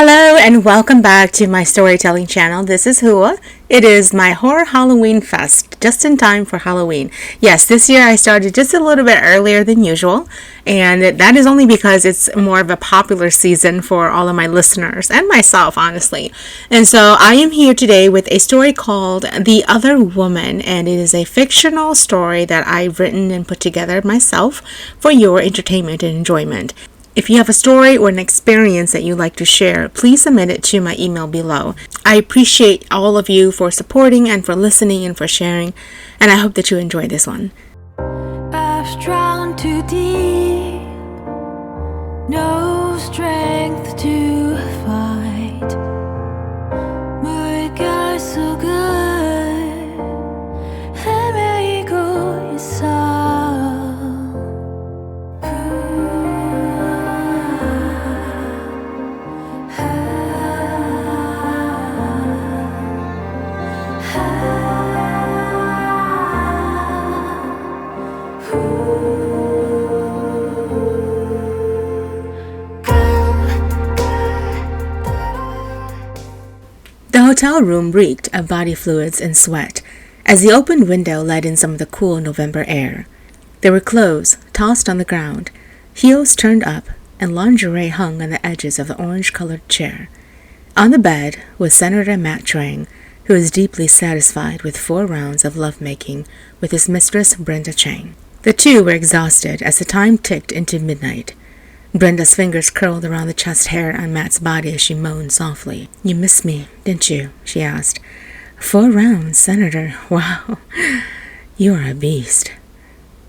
Hello and welcome back to my storytelling channel. This is Hua. It is my horror Halloween fest, just in time for Halloween. Yes, this year I started just a little bit earlier than usual, and that is only because it's more of a popular season for all of my listeners and myself, honestly. And so I am here today with a story called The Other Woman, and it is a fictional story that I've written and put together myself for your entertainment and enjoyment. If you have a story or an experience that you'd like to share, please submit it to my email below. I appreciate all of you for supporting and for listening and for sharing, and I hope that you enjoy this one. I've drowned too deep, no strength to fight. My guy's so good, let me go inside. The hotel room reeked of body fluids and sweat as the open window let in some of the cool November air. There were clothes tossed on the ground, heels turned up, and lingerie hung on the edges of the orange-colored chair. On the bed was Senator Matt Trang, who was deeply satisfied with 4 rounds of lovemaking with his mistress Brenda Chang. The two were exhausted as the time ticked into midnight. Brenda's fingers curled around the chest hair on Matt's body as she moaned softly. "You missed me, didn't you?" she asked. 4 rounds, Senator. Wow, you are a beast."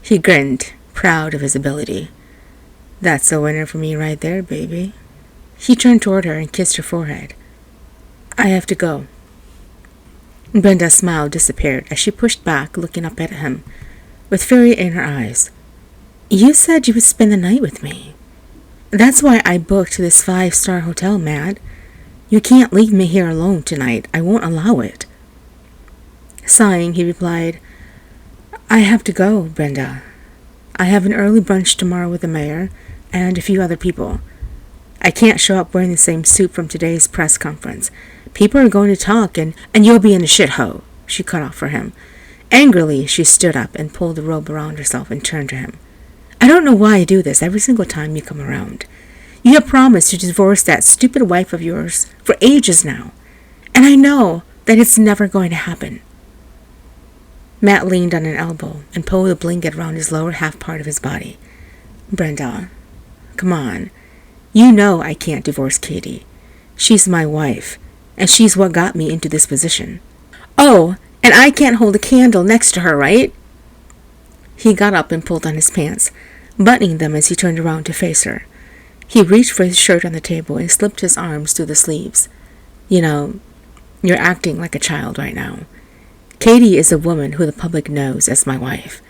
He grinned, proud of his ability. "That's a winner for me right there, baby." He turned toward her and kissed her forehead. "I have to go." Brenda's smile disappeared as she pushed back, looking up at him, with fury in her eyes. "You said you would spend the night with me. That's why I booked this 5-star hotel, Matt. You can't leave me here alone tonight. I won't allow it." Sighing, he replied, "I have to go, Brenda. I have an early brunch tomorrow with the mayor and a few other people. I can't show up wearing the same suit from today's press conference. People are going to talk and you'll be in a shithole," she cut off for him. Angrily, she stood up and pulled the robe around herself and turned to him. "I don't know why I do this every single time you come around. You have promised to divorce that stupid wife of yours for ages now, and I know that it's never going to happen." Matt leaned on an elbow and pulled a blanket around his lower half part of his body. "Brenda, come on. You know I can't divorce Katie. She's my wife, and she's what got me into this position. Oh, and I can't hold a candle next to her, right?" He got up and pulled on his pants, buttoning them as he turned around to face her. He reached for his shirt on the table and slipped his arms through the sleeves. "You know, you're acting like a child right now. Katie is a woman who the public knows as my wife.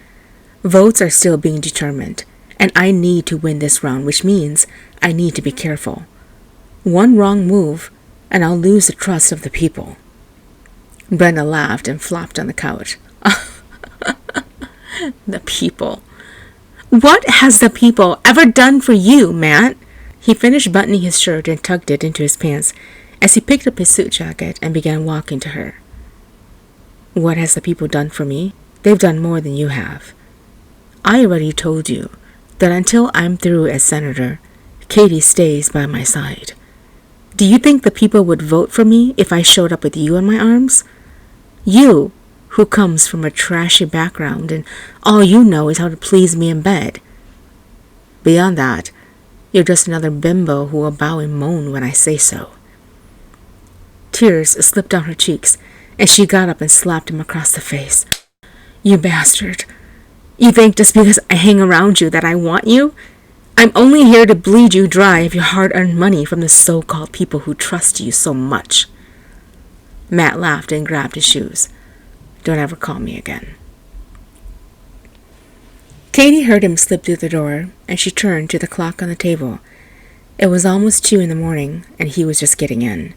Votes are still being determined, and I need to win this round, which means I need to be careful. One wrong move, and I'll lose the trust of the people." Brenda laughed and flopped on the couch. "The people. What has the people ever done for you, Matt?" He finished buttoning his shirt and tucked it into his pants as he picked up his suit jacket and began walking to her. "What has the people done for me? They've done more than you have. I already told you that until I'm through as senator, Katie stays by my side. Do you think the people would vote for me if I showed up with you in my arms? You, who comes from a trashy background and all you know is how to please me in bed. Beyond that, you're just another bimbo who will bow and moan when I say so." Tears slipped down her cheeks as she got up and slapped him across the face. "You bastard. You think just because I hang around you that I want you? I'm only here to bleed you dry of your hard-earned money from the so-called people who trust you so much." Matt laughed and grabbed his shoes. "Don't ever call me again." Katie heard him slip through the door, and she turned to the clock on the table. It was almost 2 in the morning, and he was just getting in.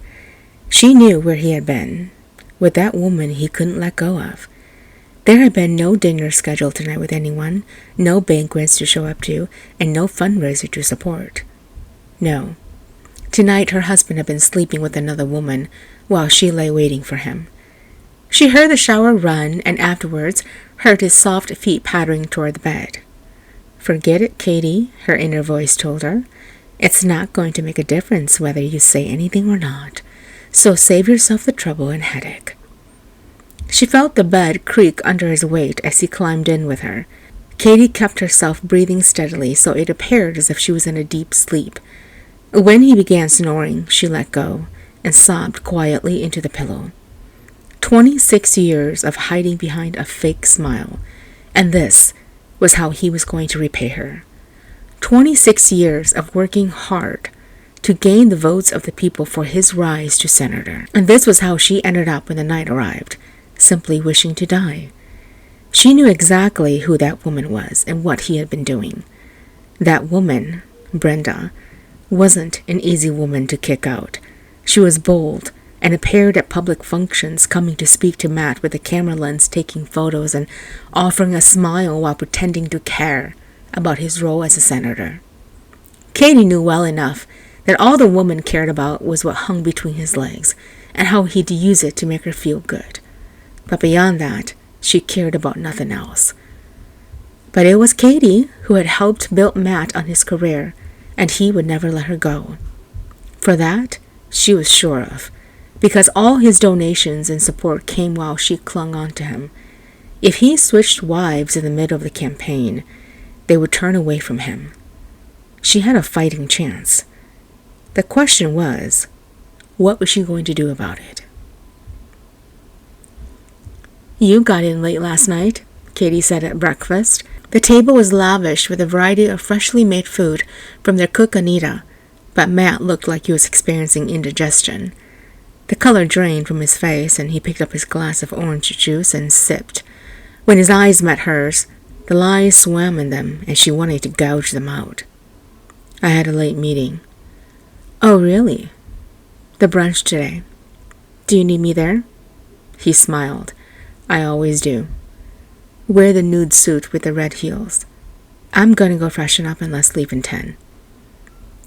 She knew where he had been, with that woman he couldn't let go of. There had been no dinner scheduled tonight with anyone, no banquets to show up to, and no fundraiser to support. No. Tonight her husband had been sleeping with another woman while she lay waiting for him. She heard the shower run and afterwards heard his soft feet pattering toward the bed. "Forget it, Katie," her inner voice told her. "It's not going to make a difference whether you say anything or not, so save yourself the trouble and headache." She felt the bed creak under his weight as he climbed in with her. Katie kept herself breathing steadily, so it appeared as if she was in a deep sleep. When he began snoring, she let go and sobbed quietly into the pillow. 26 years of hiding behind a fake smile, and this was how he was going to repay her. 26 years of working hard to gain the votes of the people for his rise to senator. And this was how she ended up when the night arrived, simply wishing to die. She knew exactly who that woman was and what he had been doing. That woman, Brenda, wasn't an easy woman to kick out. She was bold and appeared at public functions, coming to speak to Matt with a camera lens, taking photos and offering a smile while pretending to care about his role as a senator. Katie knew well enough that all the woman cared about was what hung between his legs and how he'd use it to make her feel good. But beyond that, she cared about nothing else. But it was Katie who had helped build Matt on his career, and he would never let her go. For that, she was sure of, because all his donations and support came while she clung on to him. If he switched wives in the middle of the campaign, they would turn away from him. She had a fighting chance. The question was, what was she going to do about it? "You got in late last night," Katie said at breakfast. The table was lavish with a variety of freshly made food from their cook Anita, but Matt looked like he was experiencing indigestion. The color drained from his face, and he picked up his glass of orange juice and sipped. When his eyes met hers, the lies swam in them, and she wanted to gouge them out. "I had a late meeting." "Oh, really?" "The brunch today. Do you need me there?" He smiled. "I always do." "Wear the nude suit with the red heels. I'm going to go freshen up and let's leave in 10.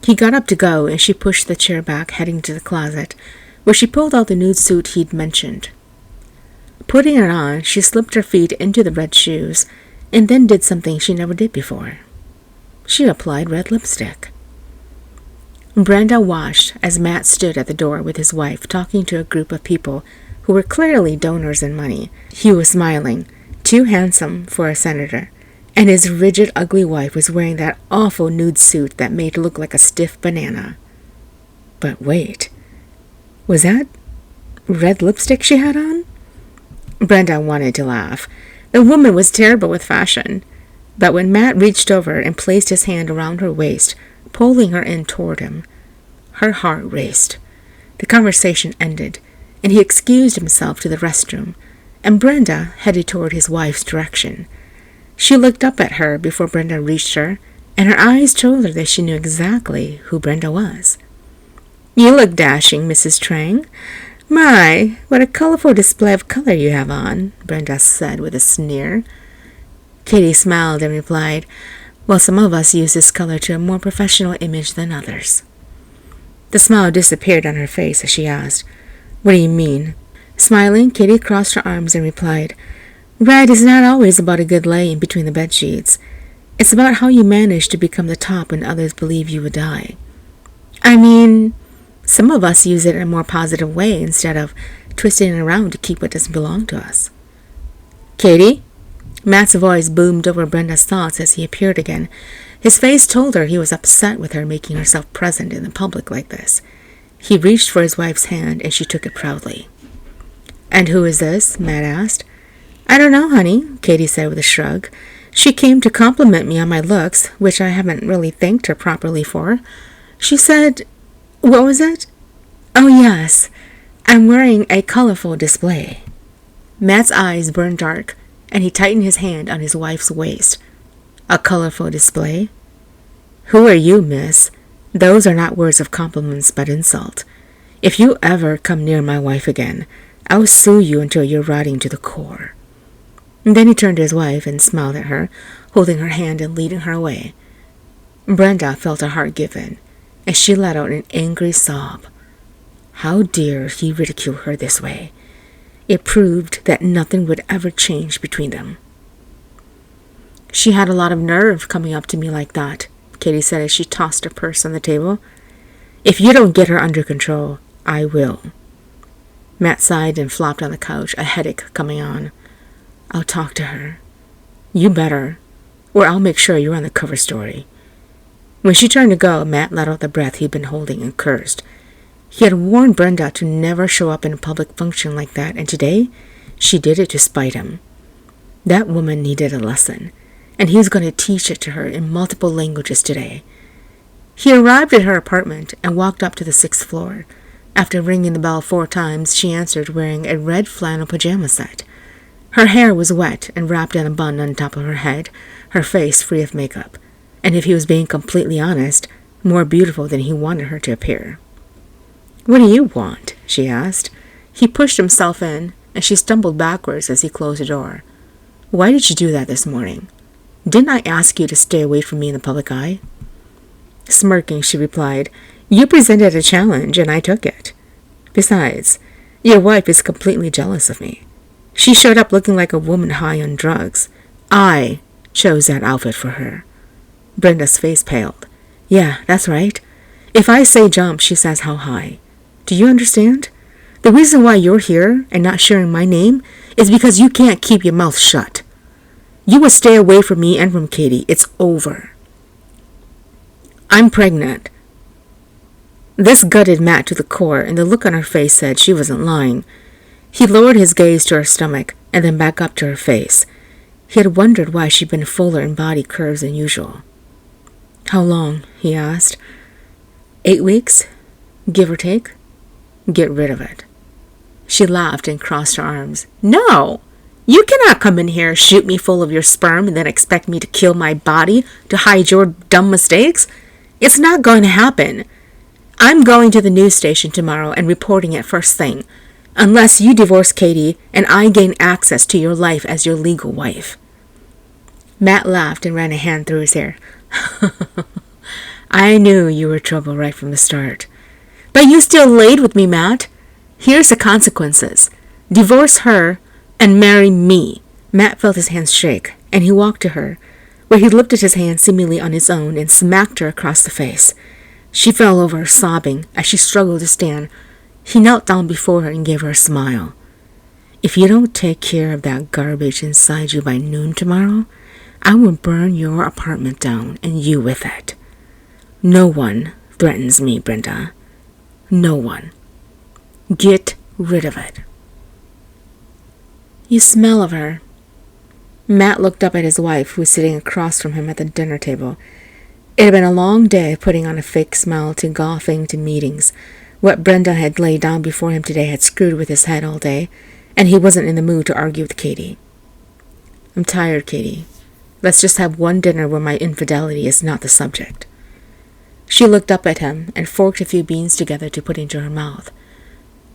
He got up to go, and she pushed the chair back, heading to the closet, where she pulled out the nude suit he'd mentioned. Putting it on, she slipped her feet into the red shoes, and then did something she never did before. She applied red lipstick. Brenda watched as Matt stood at the door with his wife, talking to a group of people who were clearly donors in money. He was smiling, too handsome for a senator, and his rigid, ugly wife was wearing that awful nude suit that made her look like a stiff banana. But wait, was that red lipstick she had on? Brenda wanted to laugh. The woman was terrible with fashion. But when Matt reached over and placed his hand around her waist, pulling her in toward him, her heart raced. The conversation ended, and he excused himself to the restroom, and Brenda headed toward his wife's direction. She looked up at her before Brenda reached her, and her eyes told her that she knew exactly who Brenda was. "You look dashing, Mrs. Trang. My, what a colorful display of color you have on," Brenda said with a sneer. Katie smiled and replied, "Well, some of us use this color to a more professional image than others." The smile disappeared on her face as she asked, "What do you mean?" Smiling, Katie crossed her arms and replied, "Red is not always about a good lay in between the bed sheets. It's about how you manage to become the top when others believe you would die. I mean, some of us use it in a more positive way instead of twisting it around to keep what doesn't belong to us." "Katie?" Matt's voice boomed over Brenda's thoughts as he appeared again. His face told her he was upset with her making herself present in the public like this. He reached for his wife's hand, and she took it proudly. "And who is this?" Matt asked. "I don't know, honey," Katie said with a shrug. "She came to compliment me on my looks, which I haven't really thanked her properly for. She said, what was it? Oh, yes, I'm wearing a colorful display." Matt's eyes burned dark, and he tightened his hand on his wife's waist. "A colorful display? Who are you, miss? Those are not words of compliments but insult. If you ever come near my wife again, I'll sue you until you're rotting to the core." And then he turned to his wife and smiled at her, holding her hand and leading her away. Brenda felt her heart give in, and she let out an angry sob. How dare he ridicule her this way? It proved that nothing would ever change between them. She had a lot of nerve coming up to me like that, Katie said as she tossed her purse on the table. If you don't get her under control, I will. Matt sighed and flopped on the couch, a headache coming on. I'll talk to her. You better, or I'll make sure you're on the cover story. When she turned to go, Matt let out the breath he'd been holding and cursed. He had warned Brenda to never show up in a public function like that, and today she did it to spite him. That woman needed a lesson, and he was going to teach it to her in multiple languages today. He arrived at her apartment and walked up to the 6th floor. After ringing the bell 4 times, she answered wearing a red flannel pajama set. Her hair was wet and wrapped in a bun on top of her head, her face free of makeup, and if he was being completely honest, more beautiful than he wanted her to appear. What do you want? She asked. He pushed himself in, and she stumbled backwards as he closed the door. Why did you do that this morning? Didn't I ask you to stay away from me in the public eye? Smirking, she replied, You presented a challenge, and I took it. Besides, your wife is completely jealous of me. She showed up looking like a woman high on drugs. I chose that outfit for her. Brenda's face paled. Yeah, that's right. If I say jump, she says how high. Do you understand? The reason why you're here and not sharing my name is because you can't keep your mouth shut. You will stay away from me and from Katie. It's over. I'm pregnant. This gutted Matt to the core, and the look on her face said she wasn't lying. He lowered his gaze to her stomach and then back up to her face. He had wondered why she'd been fuller in body curves than usual. How long? He asked. 8 weeks, give or take. Get rid of it. She laughed and crossed her arms. No! You cannot come in here, shoot me full of your sperm, and then expect me to kill my body to hide your dumb mistakes. It's not going to happen. I'm going to the news station tomorrow and reporting it first thing, unless you divorce Katie and I gain access to your life as your legal wife. Matt laughed and ran a hand through his hair. I knew you were trouble right from the start. But you still laid with me, Matt. Here's the consequences. Divorce her and marry me. Matt felt his hands shake, and he walked to her, where he lifted his hand seemingly on his own and smacked her across the face. She fell over, sobbing, as she struggled to stand. He knelt down before her and gave her a smile. If you don't take care of that garbage inside you by noon tomorrow, I will burn your apartment down and you with it. No one threatens me, Brenda. No one. Get rid of it. You smell of her. Matt looked up at his wife, who was sitting across from him at the dinner table. It had been a long day, putting on a fake smile to golfing to meetings. What Brenda had laid down before him today had screwed with his head all day, and he wasn't in the mood to argue with Katie. I'm tired, Katie. Let's just have one dinner where my infidelity is not the subject. She looked up at him and forked a few beans together to put into her mouth.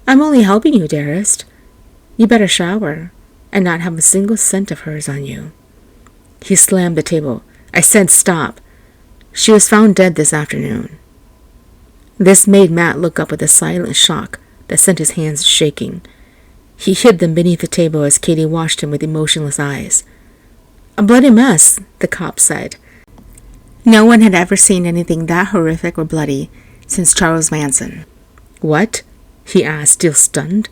I'm only helping you, dearest. You better shower and not have a single cent of hers on you. He slammed the table. I said stop. She was found dead this afternoon. This made Matt look up with a silent shock that sent his hands shaking. He hid them beneath the table as Katie watched him with emotionless eyes. A bloody mess, the cop said. No one had ever seen anything that horrific or bloody since Charles Manson. What? He asked, still stunned.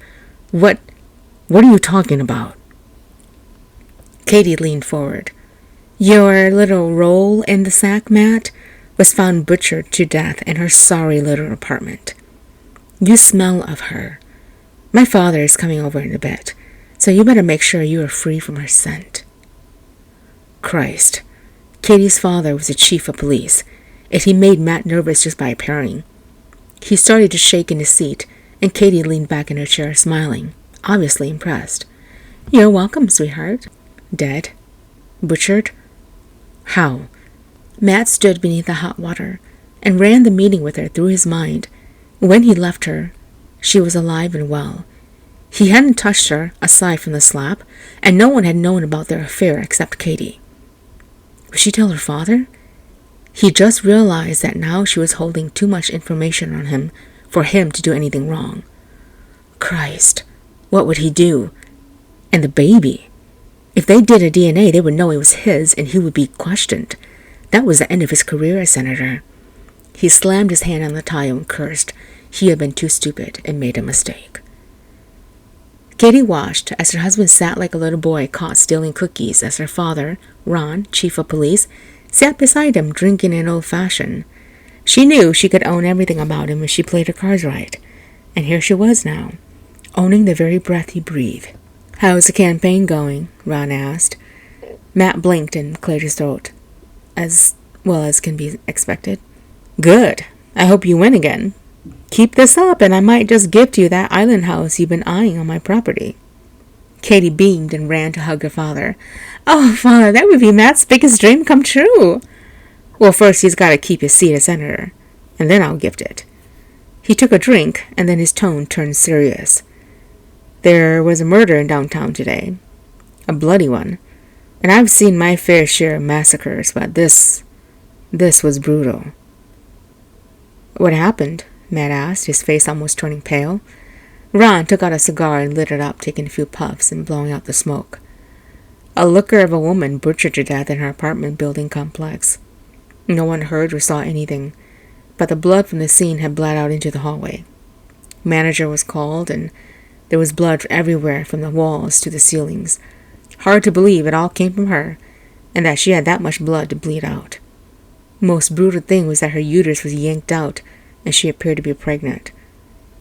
What are you talking about? Katie leaned forward. Your little roll in the sack, Matt, was found butchered to death in her sorry little apartment. You smell of her. My father is coming over in a bit, so you better make sure you are free from her scent. Christ. Katie's father was the chief of police, and he made Matt nervous just by appearing. He started to shake in his seat, and Katie leaned back in her chair, smiling, obviously impressed. You're welcome, sweetheart. Dead? Butchered? How? Matt stood beneath the hot water and ran the meeting with her through his mind. When he left her, she was alive and well. He hadn't touched her, aside from the slap, and no one had known about their affair except Katie. Would she tell her father? He just realized that now she was holding too much information on him for him to do anything wrong. Christ, what would he do? And the baby? If they did a DNA, they would know it was his and he would be questioned. That was the end of his career as senator. He slammed his hand on the tile and cursed. He had been too stupid and made a mistake. Katie watched as her husband sat like a little boy caught stealing cookies as her father, Ron, chief of police, sat beside him drinking an old-fashioned. She knew she could own everything about him if she played her cards right. And here she was now, owning the very breath he breathed. "How's the campaign going?" Ron asked. Matt blinked and cleared his throat. "As well as can be expected." "Good. I hope you win again. Keep this up and I might just gift you that island house you've been eyeing on my property." Katie beamed and ran to hug her father. "Oh, Father, that would be Matt's biggest dream come true." "Well, first he's got to keep his seat as senator, and then I'll gift it." He took a drink, and then his tone turned serious. "There was a murder in downtown today. A bloody one. And I've seen my fair share of massacres, but this was brutal." "What happened?" Matt asked, his face almost turning pale. Ron took out a cigar and lit it up, taking a few puffs and blowing out the smoke. "A looker of a woman butchered to death in her apartment building complex. No one heard or saw anything, but the blood from the scene had bled out into the hallway. Manager was called, and there was blood everywhere from the walls to the ceilings. Hard to believe it all came from her, and that she had that much blood to bleed out. Most brutal thing was that her uterus was yanked out, and she appeared to be pregnant.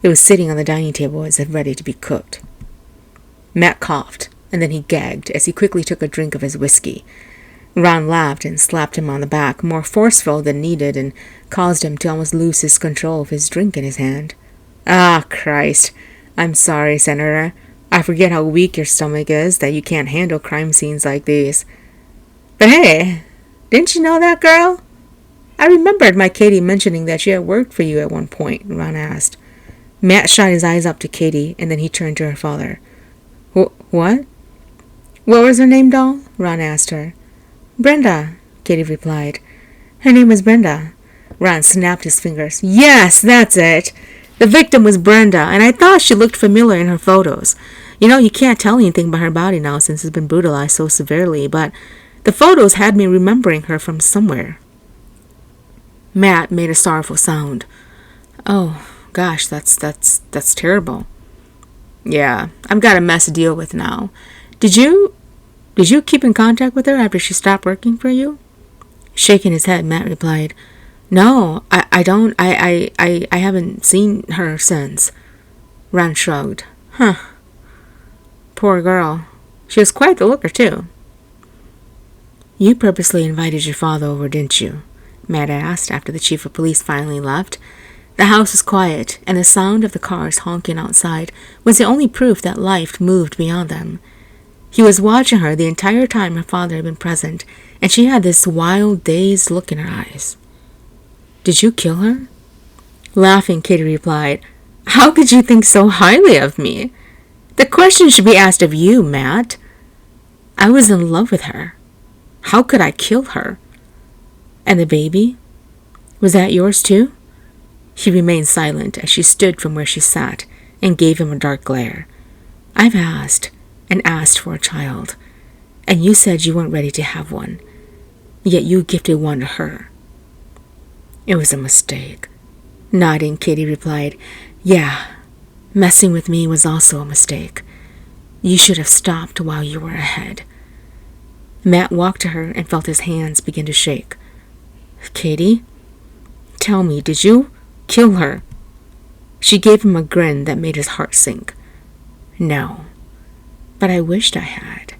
It was sitting on the dining table as if ready to be cooked." Matt coughed, and then he gagged as he quickly took a drink of his whiskey. Ron laughed and slapped him on the back, more forceful than needed, and caused him to almost lose his control of his drink in his hand. "Ah, Christ. I'm sorry, Senator. I forget how weak your stomach is, that you can't handle crime scenes like these. But hey, didn't you know that girl? I remembered my Katie mentioning that she had worked for you at one point," Ron asked. Matt shot his eyes up to Katie, and then he turned to her father. What? "What was her name, doll?" Ron asked her. "Brenda," Katie replied. "Her name was Brenda." Ron snapped his fingers. "Yes, that's it. The victim was Brenda, and I thought she looked familiar in her photos. You know, you can't tell anything by her body now since it's been brutalized so severely, but the photos had me remembering her from somewhere." Matt made a sorrowful sound. "Oh, gosh, that's terrible." "Yeah, I've got a mess to deal with now. Did you keep in contact with her after she stopped working for you?" Shaking his head, Matt replied, "No, I don't. I haven't seen her since." Ron shrugged. "Huh. Poor girl. She was quite the looker, too." "You purposely invited your father over, didn't you?" Matt asked after the chief of police finally left. The house was quiet, and the sound of the cars honking outside was the only proof that life moved beyond them. He was watching her the entire time her father had been present, and she had this wild, dazed look in her eyes. "Did you kill her?" Laughing, Katie replied, "How could you think so highly of me? The question should be asked of you, Matt. I was in love with her. How could I kill her? And the baby? Was that yours too?" He remained silent as she stood from where she sat and gave him a dark glare. "I've asked and asked for a child, and you said you weren't ready to have one, yet you gifted one to her." "It was a mistake." Nodding, Katie replied, "Yeah, messing with me was also a mistake. You should have stopped while you were ahead." Matt walked to her and felt his hands begin to shake. "Katie, tell me, did you kill her?" She gave him a grin that made his heart sink. "No, but I wished I had.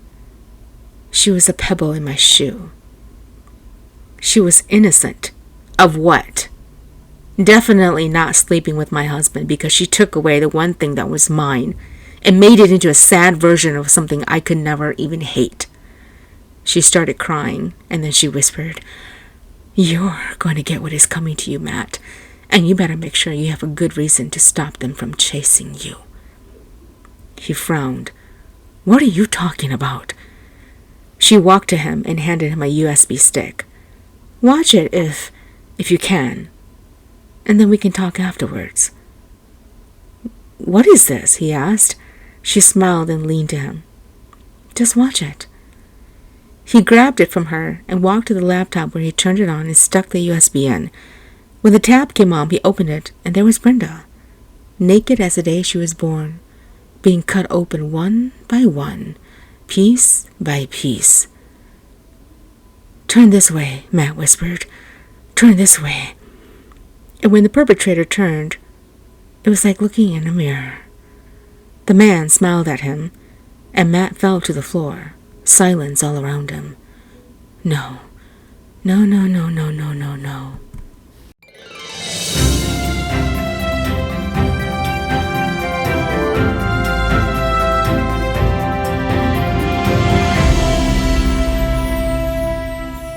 She was a pebble in my shoe." "She was innocent. Of what?" "Definitely not sleeping with my husband because she took away the one thing that was mine and made it into a sad version of something I could never even hate." She started crying, and then she whispered, "You're going to get what is coming to you, Matt, and you better make sure you have a good reason to stop them from chasing you." He frowned. "What are you talking about?" She walked to him and handed him a USB stick. Watch it if you can, and then we can talk afterwards." "What is this?" he asked. She smiled and leaned to him. "Just watch it." He grabbed it from her and walked to the laptop where he turned it on and stuck the USB in. When the tab came on, he opened it, and there was Brenda, naked as the day she was born, being cut open one by one, piece by piece. "Turn this way," Matt whispered. "Turn this way." And when the perpetrator turned, it was like looking in a mirror. The man smiled at him, and Matt fell to the floor, silence all around him. No, no, no, no, no, no, no, no.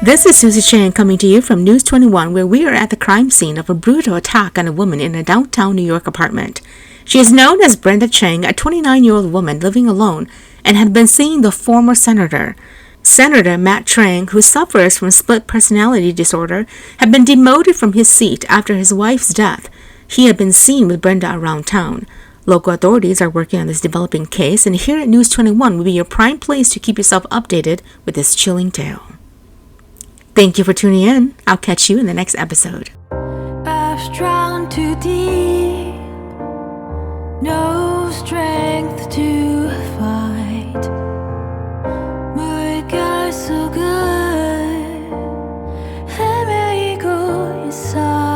This is Susie Chang coming to you from News 21, where we are at the crime scene of a brutal attack on a woman in a downtown New York apartment. She is known as Brenda Chang, a 29-year-old woman living alone, and had been seeing the former senator. Senator Matt Trang, who suffers from split personality disorder, had been demoted from his seat after his wife's death. He had been seen with Brenda around town. Local authorities are working on this developing case, and here at News 21 will be your prime place to keep yourself updated with this chilling tale. Thank you for tuning in. I'll catch you in the next episode. I've drowned too deep, no strength to fight. 물결 속을 헤매이고 있어.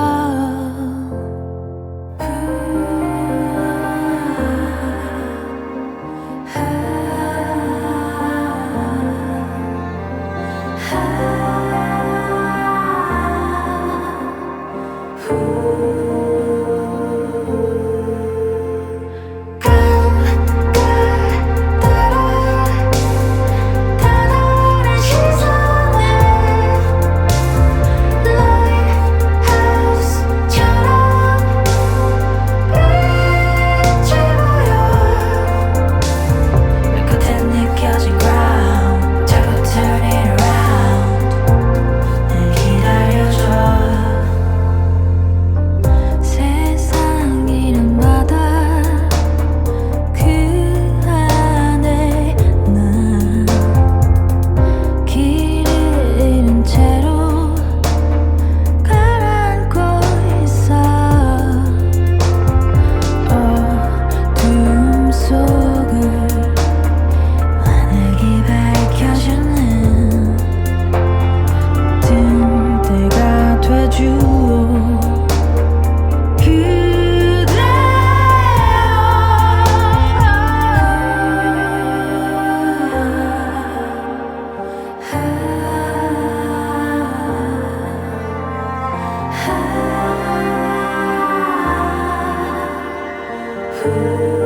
Ooh.